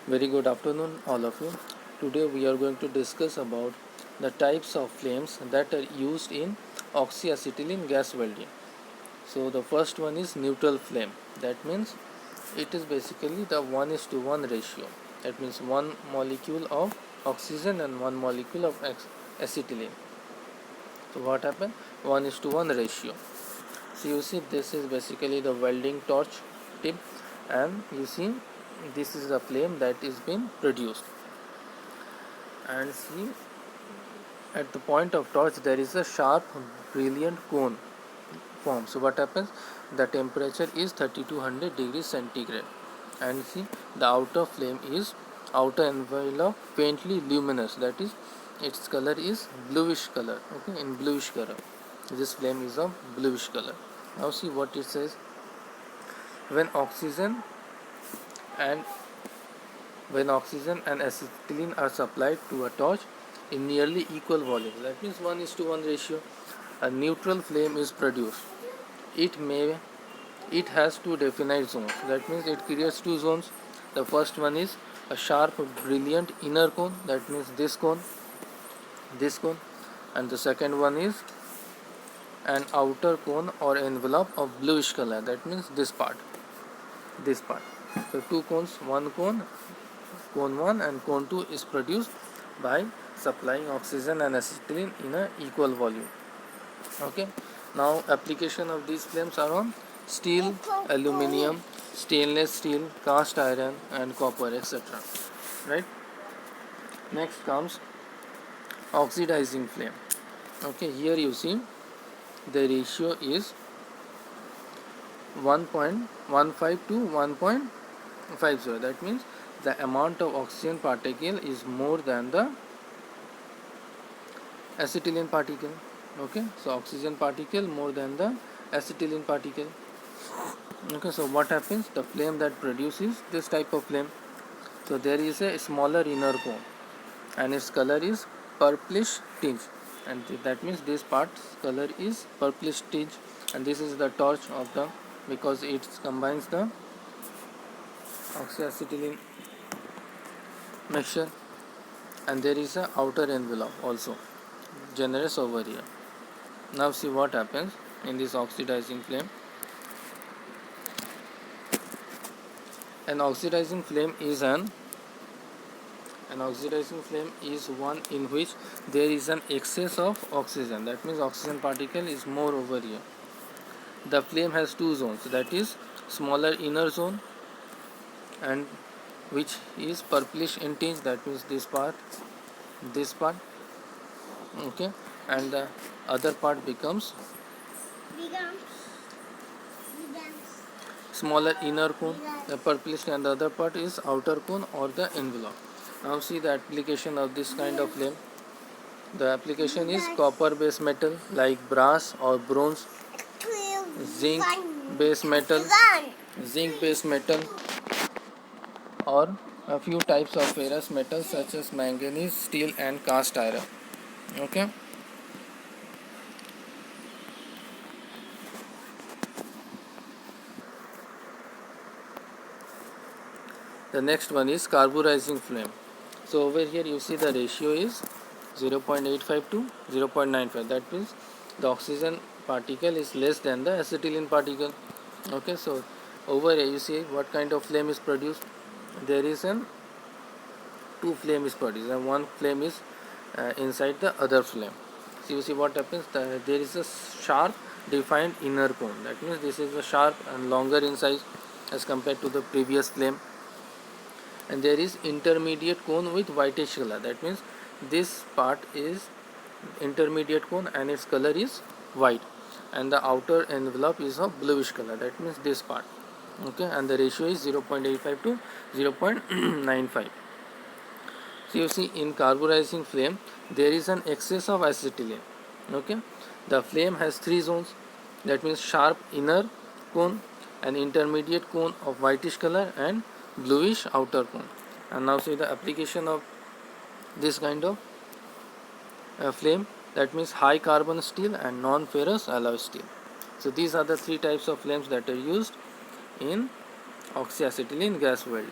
Very good afternoon, all of you. Today we are going to discuss about the types of flames that are used in oxyacetylene gas welding. So the first one is neutral flame. That means it is basically the 1:1 ratio. That means one molecule of oxygen and one molecule of acetylene. So what happened? 1:1 ratio. So you see this is basically the welding torch tip, and you see this is the flame that is being produced. And see, at the point of torch there is a sharp brilliant cone formed. So what happens? The temperature is 3200 degrees centigrade, and see the outer envelope faintly luminous, that is its color is bluish color. Okay, in bluish color, this flame is of bluish color. Now see what it says: when oxygen and acetylene are supplied to a torch in nearly equal volumes, that means 1:1 ratio, a neutral flame is produced. It has two definite zones, that means it creates two zones. The first one is a sharp brilliant inner cone, that means this cone, and the second one is an outer cone or envelope of bluish color, that means this part. So two cones, one cone 1 and cone 2 is produced by supplying oxygen and acetylene in a equal volume. Okay, now application of these flames are on steel, aluminium, stainless steel, cast iron and copper, etc. Right. Next comes oxidizing flame. Okay, here you see the ratio is 1.15 to 1.50. That means the amount of oxygen particle is more than the acetylene particle. Okay, so oxygen particle more than the acetylene particle. Okay, so what happens? The flame that produces this type of flame, so there is a smaller inner cone and its color is purplish tinge, and that means this part's color is purplish tinge, and this is the torch of the, because it combines the oxyacetylene mixture, and there is a outer envelope also generous over here. Now see what happens in this oxidizing flame. An oxidizing flame is one in which there is an excess of oxygen, that means oxygen particle is more over here. The flame has two zones, that is smaller inner zone, and which is purplish in tinge, that means this part, okay, and the other part becomes smaller inner cone, the purplish, and the other part is outer cone or the envelope. Now see the application of this kind of flame. The application is copper based metal like brass or bronze, zinc based metal, or a few types of ferrous metals such as manganese, steel and cast iron. Okay. The next one is carburizing flame. So over here you see the ratio is 0.85 to 0.95. That means the oxygen particle is less than the acetylene particle. Okay, so over here you see what kind of flame is produced. There is two flame is produced, and one flame is inside the other flame. So you see what happens. There is a sharp defined inner cone. That means this is a sharp and longer in size as compared to the previous flame. And there is intermediate cone with whitish color, that means this part is intermediate cone and its color is white, and the outer envelope is of bluish color, that means this part. Okay, and the ratio is 0.85 to 0.95. So you see in carburizing flame there is an excess of acetylene. Okay, the flame has three zones, that means sharp inner cone, an intermediate cone of whitish color and bluish outer cone. And now see the application of this kind of flame, that means high carbon steel and non-ferrous alloy steel. So these are the three types of flames that are used in oxyacetylene gas welding.